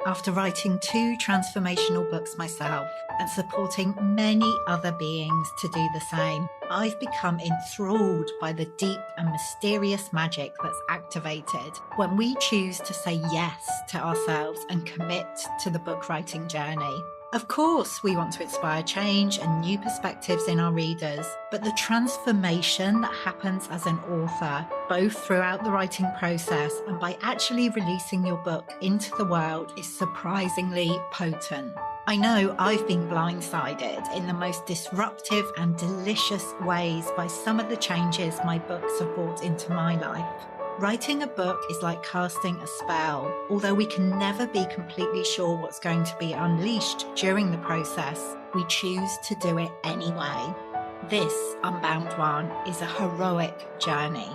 After writing 2 transformational books myself and supporting many other beings to do the same, I've become enthralled by the deep and mysterious magic that's activated when we choose to say yes to ourselves and commit to the book writing journey. Of course, we want to inspire change and new perspectives in our readers, but the transformation that happens as an author, both throughout the writing process and by actually releasing your book into the world, is surprisingly potent. I know I've been blindsided in the most disruptive and delicious ways by some of the changes my books have brought into my life. Writing a book is like casting a spell. Although we can never be completely sure what's going to be unleashed during the process, we choose to do it anyway. This Unbound one is a heroic journey.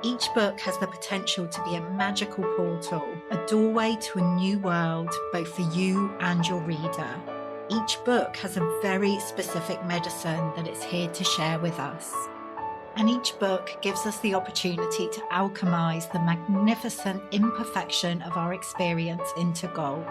Each book has the potential to be a magical portal, a doorway to a new world, both for you and your reader. Each book has a very specific medicine that it's here to share with us. And each book gives us the opportunity to alchemize the magnificent imperfection of our experience into gold.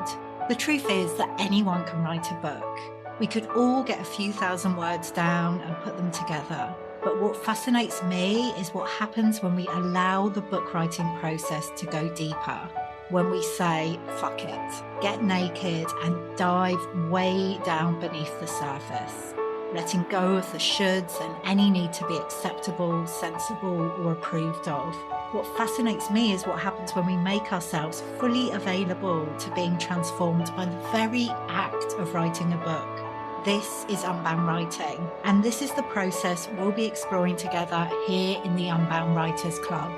The truth is that anyone can write a book. We could all get a few thousand words down and put them together. But what fascinates me is what happens when we allow the book writing process to go deeper. When we say, fuck it, get naked and dive way down beneath the surface. Letting go of the shoulds and any need to be acceptable, sensible, or approved of. What fascinates me is what happens when we make ourselves fully available to being transformed by the very act of writing a book. This is Unbound Writing, and this is the process we'll be exploring together here in the Unbound Writers Club.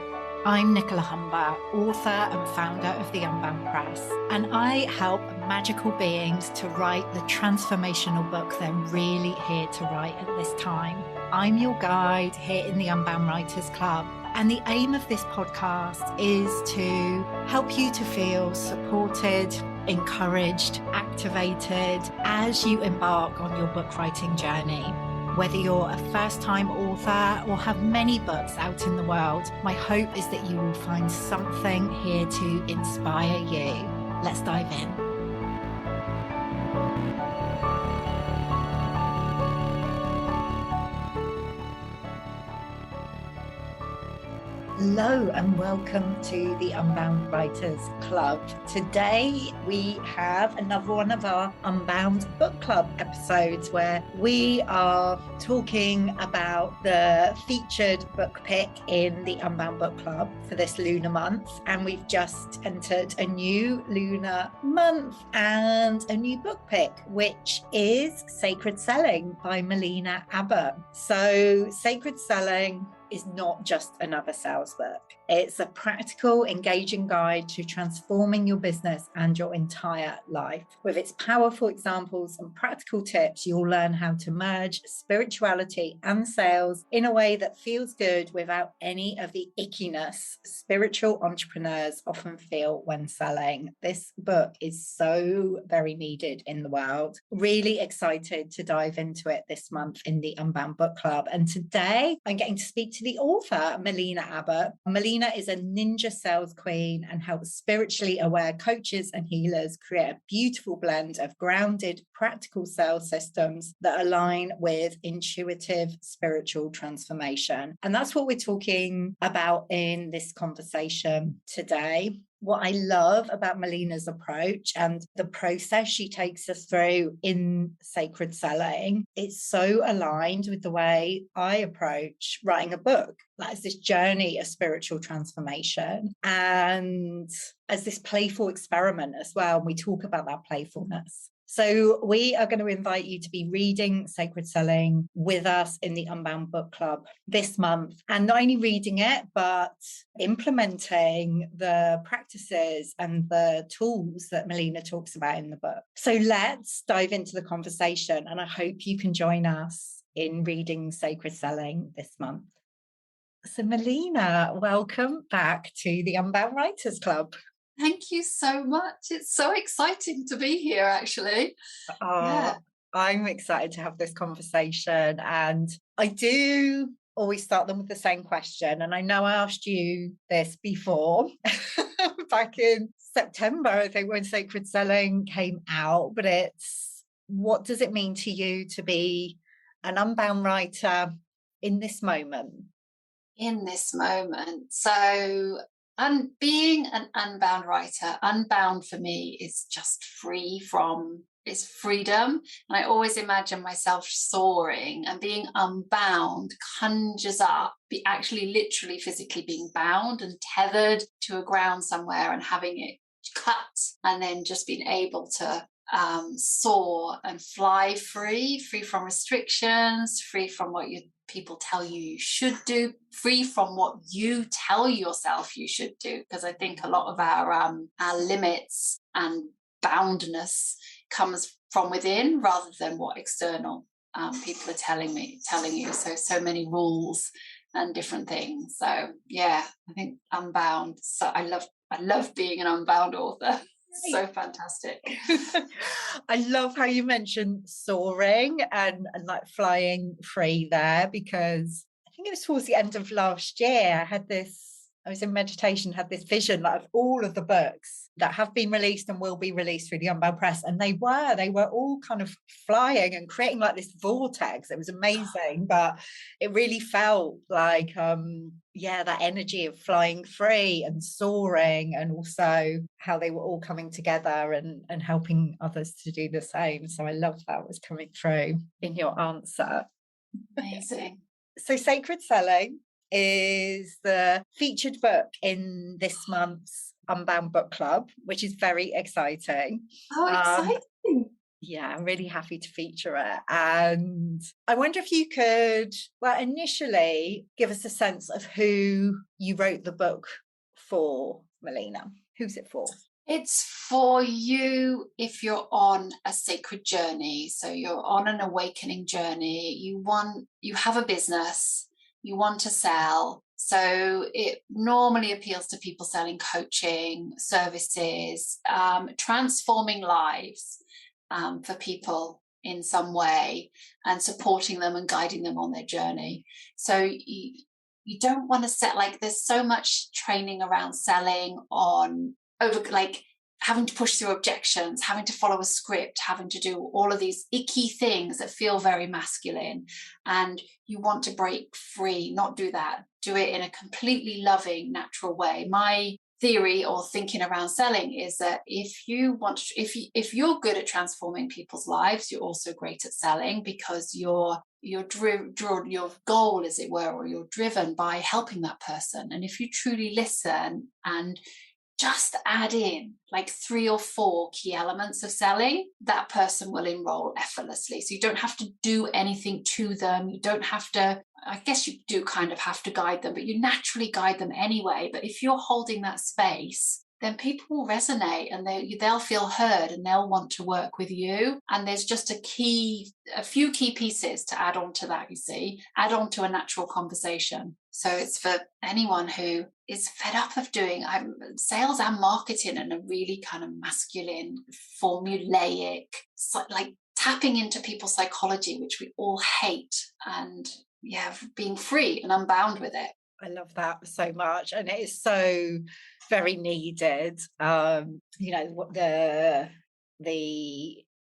I'm Nicola Humber, author and founder of the Unbound Press, and I help magical beings to write the transformational book they're really here to write at this time. I'm your guide here in the Unbound Writers Club, and the aim of this podcast is to help you to feel supported, encouraged, activated as you embark on your book writing journey. Whether you're a first-time author or have many books out in the world, my hope is that you will find something here to inspire you. Let's dive in. Hello and welcome to the Unbound Writers Club. Today we have another one of our Unbound Book Club episodes where we are talking about the featured book pick in the Unbound Book Club for this lunar month. And we've just entered a new lunar month and a new book pick, which is Sacred Selling by Melina, Abbott. So Sacred Selling is not just another sales book. It's a practical, engaging guide to transforming your business and your entire life. With its powerful examples and practical tips, you'll learn how to merge spirituality and sales in a way that feels good without any of the ickiness spiritual entrepreneurs often feel when selling. This book is so very needed in the world. Really excited to dive into it this month in the Unbound Book Club. And today I'm getting to speak to the author, Melina Abbott. Melina is a ninja sales queen and helps spiritually aware coaches and healers create a beautiful blend of grounded, practical sales systems that align with intuitive spiritual transformation. And that's what we're talking about in this conversation today. What I love about Melina's approach and the process she takes us through in Sacred Selling, it's so aligned with the way I approach writing a book. That's this journey of spiritual transformation and as this playful experiment as well. And we talk about that playfulness. So we are going to invite you to be reading Sacred Selling with us in the Unbound Book Club this month. And not only reading it, but implementing the practices and the tools that Melina talks about in the book. So let's dive into the conversation. And I hope you can join us in reading Sacred Selling this month. So Melina, welcome back to the Unbound Writers Club. Thank you so much. It's so exciting to be here, actually. I'm excited to have this conversation. And I do always start them with the same question. And I know I asked you this before, back in September, I think, when Sacred Selling came out. But what does it mean to you to be an Unbound writer in this moment? In this moment. So, being an Unbound writer, Unbound for me is just is freedom. And I always imagine myself soaring, and being unbound conjures up be actually literally physically being bound and tethered to a ground somewhere and having it cut, and then just being able to soar and fly free from restrictions, free from what people tell you should do, free from what you tell yourself you should do. Because I think a lot of our limits and boundness comes from within rather than what external people are telling you. So many rules and different things. So yeah, I think Unbound. So I love being an Unbound author. So fantastic. I love how you mentioned soaring and like flying free there, because I think it was towards the end of last year, I was in meditation, had this vision like of all of the books that have been released and will be released through the Unbound Press. And they were all kind of flying and creating like this vortex. It was amazing, but it really felt like, that energy of flying free and soaring, and also how they were all coming together and helping others to do the same. So I love that was coming through in your answer. Amazing. So Sacred Selling is the featured book in this month's Unbound Book Club, which is very exciting. Oh, exciting. Yeah, I'm really happy to feature it. And I wonder if you could, initially give us a sense of who you wrote the book for, Melina. Who's it for? It's for you if you're on a sacred journey. So you're on an awakening journey. You have a business, you want to sell. So it normally appeals to people selling coaching services, transforming lives for people in some way, and supporting them and guiding them on their journey. So you don't want to set, like, there's so much training around selling on over, like, having to push through objections, having to follow a script, having to do all of these icky things that feel very masculine. And you want to break free, not do that. Do it in a completely loving, natural way. My theory or thinking around selling is that if you're good at transforming people's lives, you're also great at selling, because your goal, as it were, or you're driven by helping that person. And if you truly listen and just add in like 3 or 4 key elements of selling, that person will enroll effortlessly. So you don't have to do anything to them. You don't have to, I guess you do kind of have to guide them, but you naturally guide them anyway. But if you're holding that space, then people will resonate, and they'll feel heard, and they'll want to work with you. And there's just a few key pieces to add on to that, add on to a natural conversation. So it's for anyone who is fed up of doing sales and marketing in a really kind of masculine, formulaic, like tapping into people's psychology, which we all hate, and being free and unbound with it. I love that so much, and it is so very needed. What the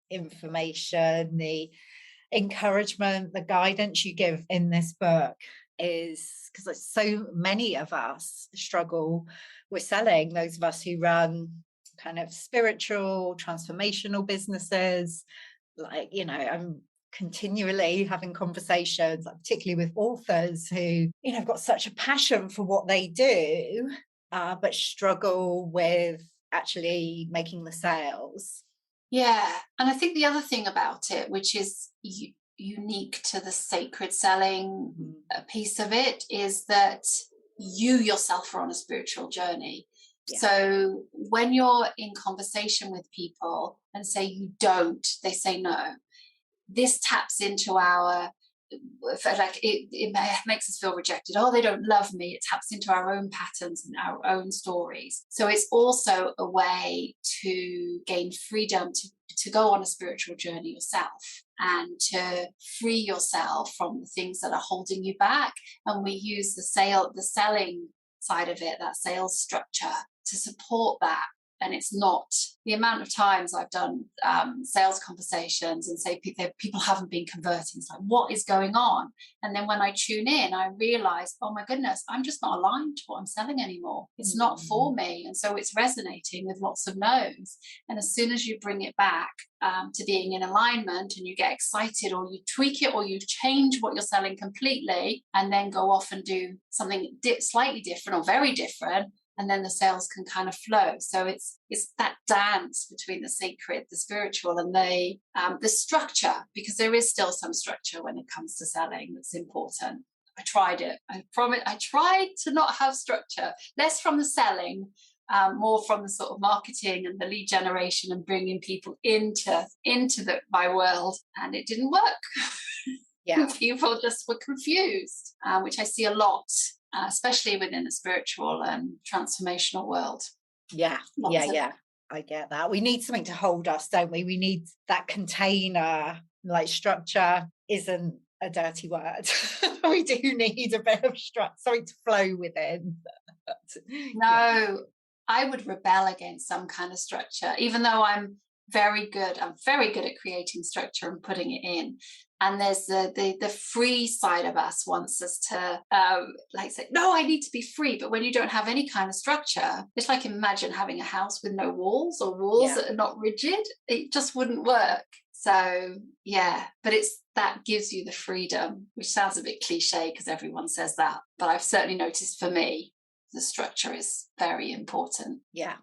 information, the encouragement, the guidance you give in this book is because so many of us struggle with selling. Those of us who run kind of spiritual, transformational businesses, I'm continually having conversations, particularly with authors who, have got such a passion for what they do, but struggle with actually making the sales. Yeah. And I think the other thing about it, which is unique to the sacred selling piece of it, is that you yourself are on a spiritual journey. Yeah. So when you're in conversation with people and say you don't, they say no. This taps into our, like, it makes us feel rejected. Oh, they don't love me. It taps into our own patterns and our own stories. So it's also a way to gain freedom to go on a spiritual journey yourself, and to free yourself from the things that are holding you back. And we use the selling side of it, that sales structure, to support that. And it's not the amount of times I've done sales conversations and say people haven't been converting. It's like, what is going on? And then when I tune in, I realize, oh my goodness, I'm just not aligned to what I'm selling anymore. It's not for me. And so it's resonating with lots of no's. And as soon as you bring it back to being in alignment, and you get excited, or you tweak it, or you change what you're selling completely, and then go off and do something slightly different or very different, and then the sales can kind of flow. So it's that dance between the sacred, the spiritual, and the structure, because there is still some structure when it comes to selling that's important. I tried it. I promise. I tried to not have structure, less from the selling, more from the sort of marketing and the lead generation and bringing people into my world, and it didn't work. Yeah. People just were confused, which I see a lot. Especially within the spiritual and transformational world. Yeah. I get that. We need something to hold us, don't we? We need that container. Like, structure isn't a dirty word. We do need a bit of structure, something to flow within. No, I would rebel against some kind of structure, even though I'm very good at creating structure and putting it in. And there's the free side of us wants us to like say, no, I need to be free. But when you don't have any kind of structure, it's like, imagine having a house with no walls, or walls that are not rigid. It just wouldn't work. So yeah, but it's that gives you the freedom, which sounds a bit cliche because everyone says that. But I've certainly noticed for me, the structure is very important. Yeah.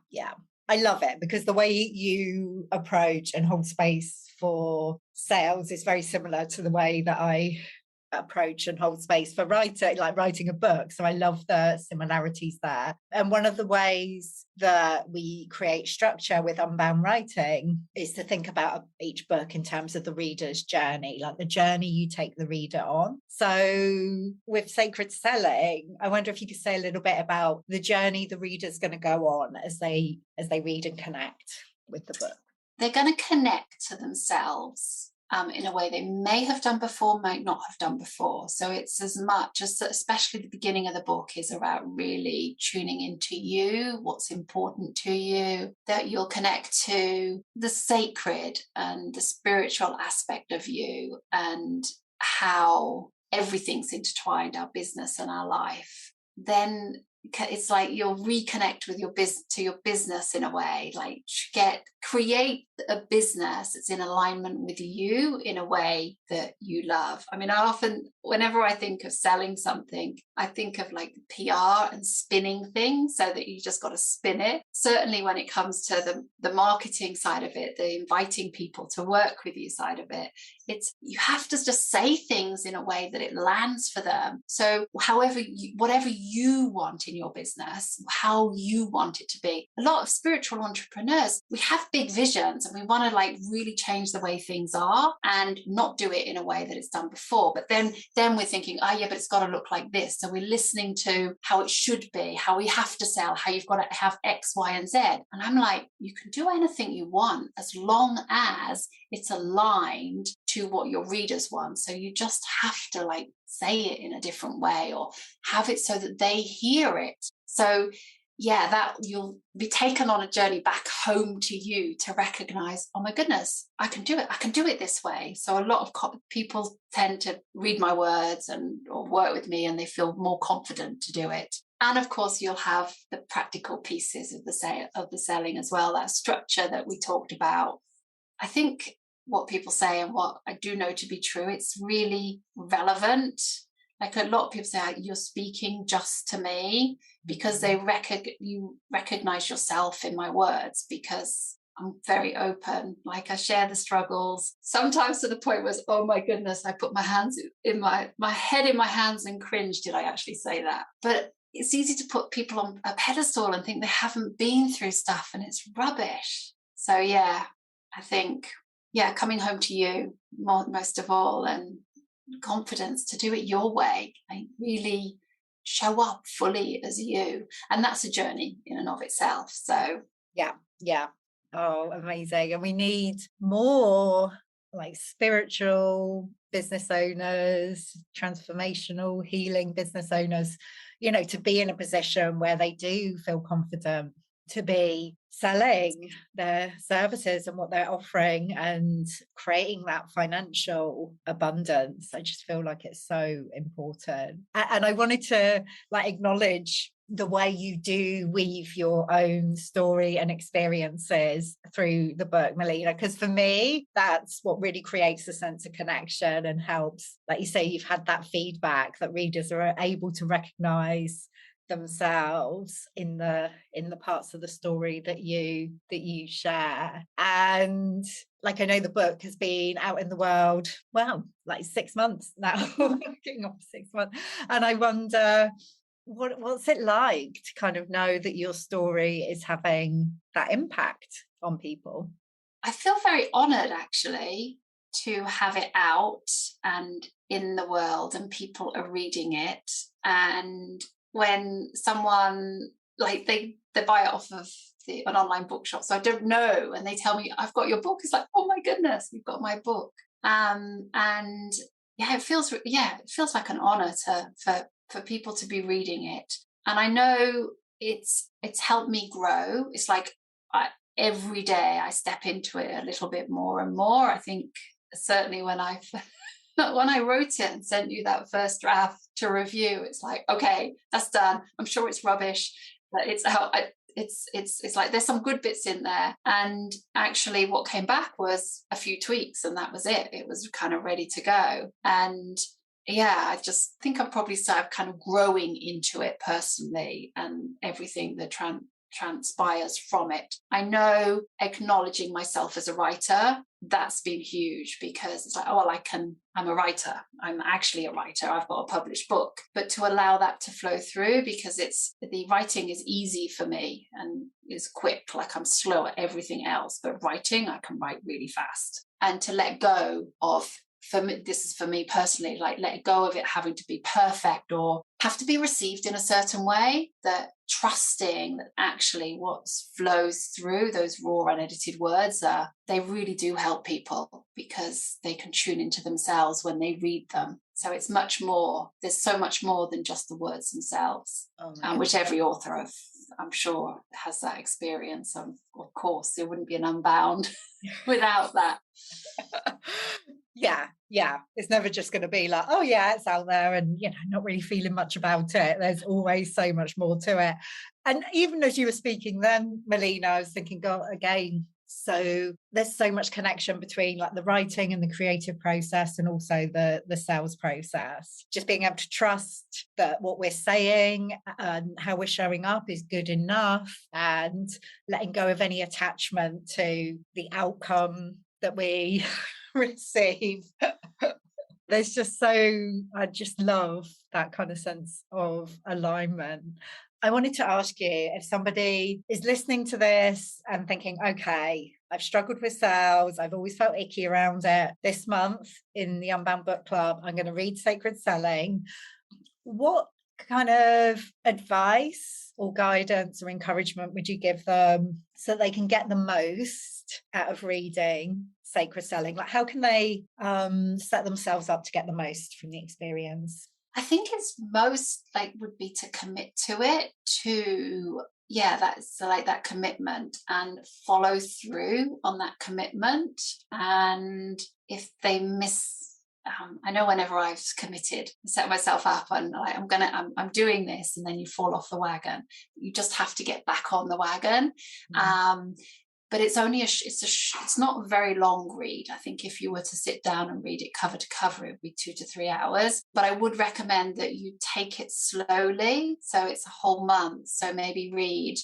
I love it, because the way you approach and hold space for sales is very similar to the way that I approach and hold space for writing a book. So I love the similarities there. And one of the ways that we create structure with Unbound writing is to think about each book in terms of the reader's journey, like the journey you take the reader on. So with Sacred Selling, I wonder if you could say a little bit about the journey the reader's going to go on as they read and connect with the book. They're going to connect to themselves in a way they may have done before, might not have done before. So it's as much as, especially the beginning of the book, is about really tuning into you, what's important to you, that you'll connect to the sacred and the spiritual aspect of you, and how everything's intertwined, our business and our life. Then it's like you'll reconnect with your business in a way, like create a business that's in alignment with you in a way that you love. I mean, whenever I think of selling something, I think of like PR and spinning things, so that you just got to spin it. Certainly when it comes to the marketing side of it, the inviting people to work with you side of it, you have to just say things in a way that it lands for them. So whatever you want in your business, how you want it to be. A lot of spiritual entrepreneurs, we have big visions and we want to like really change the way things are and not do it in a way that it's done before. But then we're thinking, oh yeah, but it's got to look like this. So we're listening to how it should be, how we have to sell, how you've got to have X, Y, and Z. And I'm like, you can do anything you want as long as it's aligned to what your readers want. So you just have to like say it in a different way, or have it so that they hear it. So yeah, that you'll be taken on a journey back home to you to recognize, oh my goodness, I can do it. I can do it this way. So a lot of people tend to read my words or work with me, and they feel more confident to do it. And of course, you'll have the practical pieces of the selling as well, that structure that we talked about. I think what people say, and what I do know to be true, it's really relevant. Like a lot of people say, you're speaking just to me, because you recognize yourself in my words, because I'm very open. Like I share the struggles, sometimes to the point where, oh my goodness, I put my hands in my head in my hands and cringe. Did I actually say that? But it's easy to put people on a pedestal and think they haven't been through stuff, and it's rubbish. So yeah, I think, coming home to you most of all, and confidence to do it your way, like really show up fully as you. And that's a journey in and of itself. So yeah. Oh, amazing. And we need more like spiritual business owners, transformational healing business owners, to be in a position where they do feel confident to be selling their services and what they're offering and creating that financial abundance. I just feel like it's so important. And I wanted to like acknowledge the way you do weave your own story and experiences through the book, Melina, because for me, that's what really creates a sense of connection and helps. Like you say, you've had that feedback that readers are able to recognize themselves in the parts of the story that you share. And like, I know the book has been out in the world, well, like 6 months now, getting off 6 months, and I wonder what's it like to kind of know that your story is having that impact on people? I feel very honored actually to have it out and in the world, and people are reading it. And when someone like they buy it off of an online bookshop, so I don't know, and they tell me I've got your book, it's like, oh my goodness, you've got my book. And yeah, it feels like an honor for people to be reading it. And I know it's helped me grow. It's like every day I step into it a little bit more and more. I think certainly when I wrote it and sent you that first draft to review, it's like, okay, that's done. I'm sure it's rubbish, but it's like there's some good bits in there. And actually what came back was a few tweaks, and that was it. It was kind of ready to go. And yeah, I just think I'm probably started kind of growing into it personally, and everything that transpires from it. I know acknowledging myself as a writer, that's been huge, because it's like, oh, well, I'm a writer. I'm actually a writer. I've got a published book. But to allow that to flow through, because the writing is easy for me and is quick, like I'm slow at everything else, but writing, I can write really fast. And to let go of, for me, this is for me personally, like let go of it having to be perfect or have to be received in a certain way, that trusting that actually what flows through those raw unedited words they really do help people, because they can tune into themselves when they read them. So it's much more, there's so much more than just the words themselves, which every author of, I'm sure, has that experience. Of course, there wouldn't be an Unbound without that. Yeah, it's never just going to be like, oh yeah, it's out there and not really feeling much about it. There's always so much more to it. And even as you were speaking then, Melina, I was thinking, God, again, so there's so much connection between like the writing and the creative process, and also the sales process. Just being able to trust that what we're saying and how we're showing up is good enough, and letting go of any attachment to the outcome that we receive. There's just I just love that kind of sense of alignment. I wanted to ask you, if somebody is listening to this and thinking, okay, I've struggled with sales, I've always felt icky around it. This month in the Unbound Book Club, I'm going to read Sacred Selling. What kind of advice or guidance or encouragement would you give them so they can get the most out of reading Sacred Selling? Like, how can they set themselves up to get the most from the experience? I think it's most would be to commit to it, that's like that commitment, and follow through on that commitment. And if they miss, I know whenever I've committed, set myself up and like, I'm doing this, and then you fall off the wagon. You just have to get back on the wagon. Mm-hmm. But it's only it's not a very long read. I think if you were to sit down and read it cover to cover, it would be 2 to 3 hours. But I would recommend that you take it slowly. So it's a whole month. So maybe read,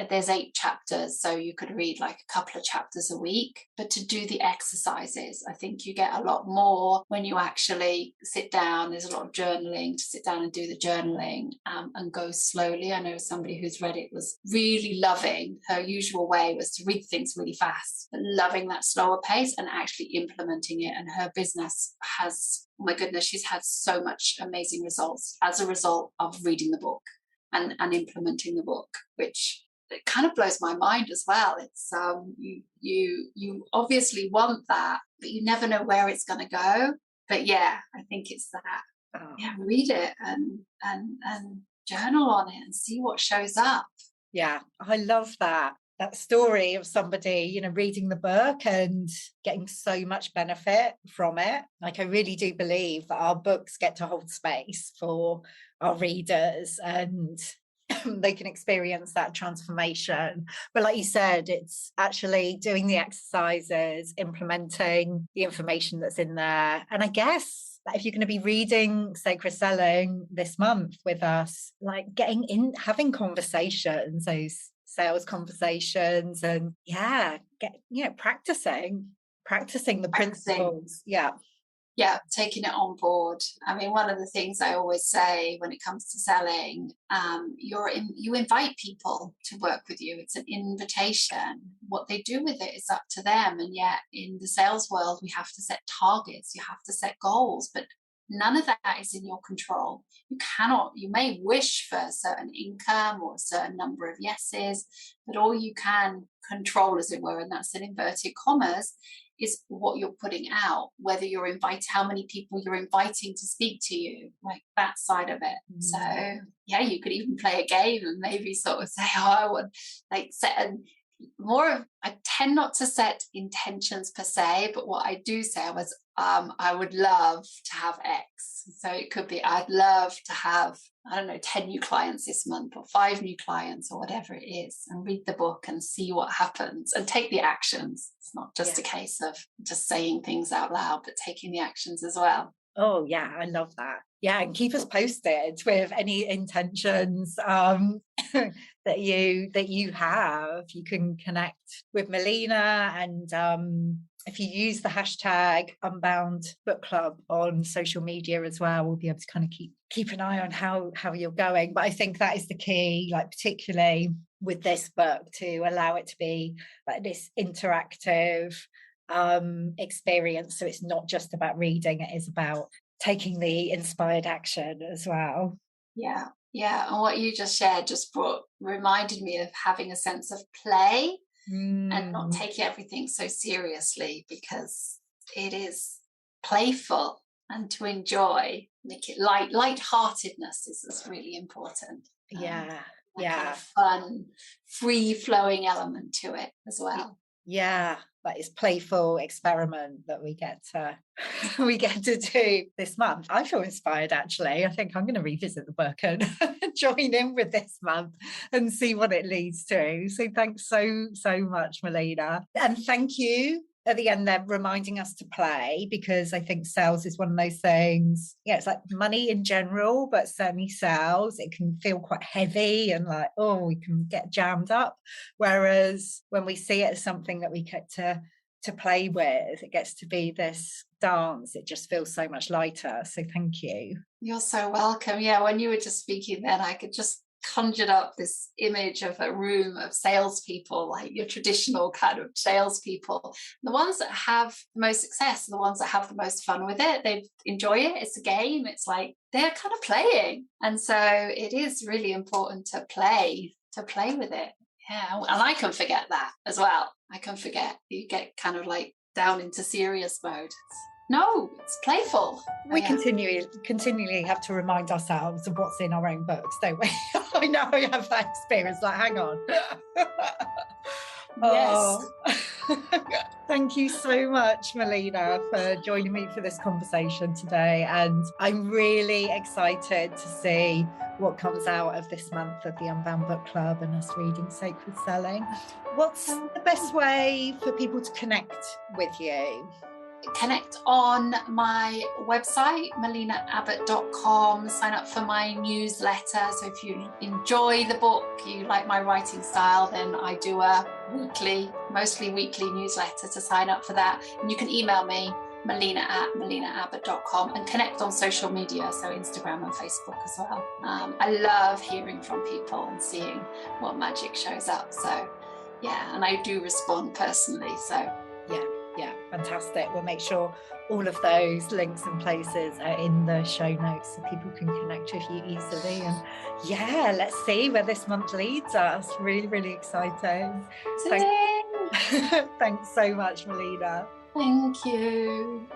there's 8 chapters. So you could read like a couple of chapters a week. But to do the exercises, I think you get a lot more when you actually sit down. There's a lot of journaling, to sit down and do the journaling and go slowly. I know somebody who's read it was really loving. Her usual way was to read things really fast, but loving that slower pace and actually implementing it. And her business has, oh my goodness, she's had so much amazing results as a result of reading the book and implementing the book, which it kind of blows my mind as well. It's you obviously want that, but you never know where it's going to go. But yeah, I think it's that. Yeah, read it and journal on it and see what shows up. Yeah, I love that. That story of somebody, reading the book and getting so much benefit from it. Like, I really do believe that our books get to hold space for our readers and they can experience that transformation. But like you said, it's actually doing the exercises, implementing the information that's in there. And I guess if you're going to be reading Sacred Selling this month with us, like getting in, having conversations, those sales conversations, and practicing the principles. Yeah, taking it on board. I mean, one of the things I always say when it comes to selling, you invite people to work with you. It's an invitation. What they do with it is up to them. And yet in the sales world, we have to set targets. You have to set goals, but none of that is in your control. You may wish for a certain income or a certain number of yeses, but all you can control, as it were, and that's in inverted commas, is what you're putting out, whether how many people you're inviting to speak to you, like that side of it. So yeah, you could even play a game and maybe sort of say, I would like I tend not to set intentions per se, but what I do say was, I would love to have X. So it could be, I'd love to have, 10 new clients this month or 5 new clients or whatever it is, and read the book and see what happens and take the actions. It's not just a case of just saying things out loud, but taking the actions as well. Oh yeah, I love that. Yeah, and keep us posted with any intentions that you have. You can connect with Melina, and if you use the hashtag Unbound Book Club on social media as well, we'll be able to kind of keep an eye on how you're going. But I think that is the key, like particularly with this book, to allow it to be like this interactive experience. So it's not just about reading, it is about taking the inspired action as well. Yeah. And what you just shared reminded me of having a sense of play and not taking everything so seriously, because it is playful, and to enjoy, make it lightheartedness is really important. A fun, free-flowing element to it as well. Yeah, but it's playful experiment that we get to do this month. I feel inspired, actually. I think I'm going to revisit the book and join in with this month and see what it leads to. So thanks so much, Melina, and thank you at the end there reminding us to play, because I think sales is one of those things. It's like money in general, but certainly sales, it can feel quite heavy and like, we can get jammed up. Whereas when we see it as something that we get to play with, it gets to be this dance. It just feels so much lighter. So thank you. You're so welcome. Yeah, when you were just speaking then, I could just conjured up this image of a room of salespeople, like your traditional kind of salespeople. The ones that have the most success are the ones that have the most fun with it. They enjoy it. It's a game. It's like they're kind of playing. And so it is really important to play with it. Yeah. And I can forget that as well. I can forget. You get kind of like down into serious mode. No, it's playful. We continually have to remind ourselves of what's in our own books, don't we? I know I have that experience, like, hang on. Yes. Thank you so much, Melina, for joining me for this conversation today. And I'm really excited to see what comes out of this month of the Unbound Book Club and us reading Sacred Selling. What's the best way for people to connect with you? Connect on my website, melinaabbott.com. Sign up for my newsletter. So if you enjoy the book, you like my writing style, then I do a mostly weekly newsletter to sign up for that. And you can email me, melina@melinaabbott.com, and connect on social media, so Instagram and Facebook as well. I love hearing from people and seeing what magic shows up. So yeah, and I do respond personally. So yeah, fantastic. We'll make sure all of those links and places are in the show notes so people can connect with you easily. And yeah, let's see where this month leads us. Really, really exciting. Thanks so much, Melina. Thank you.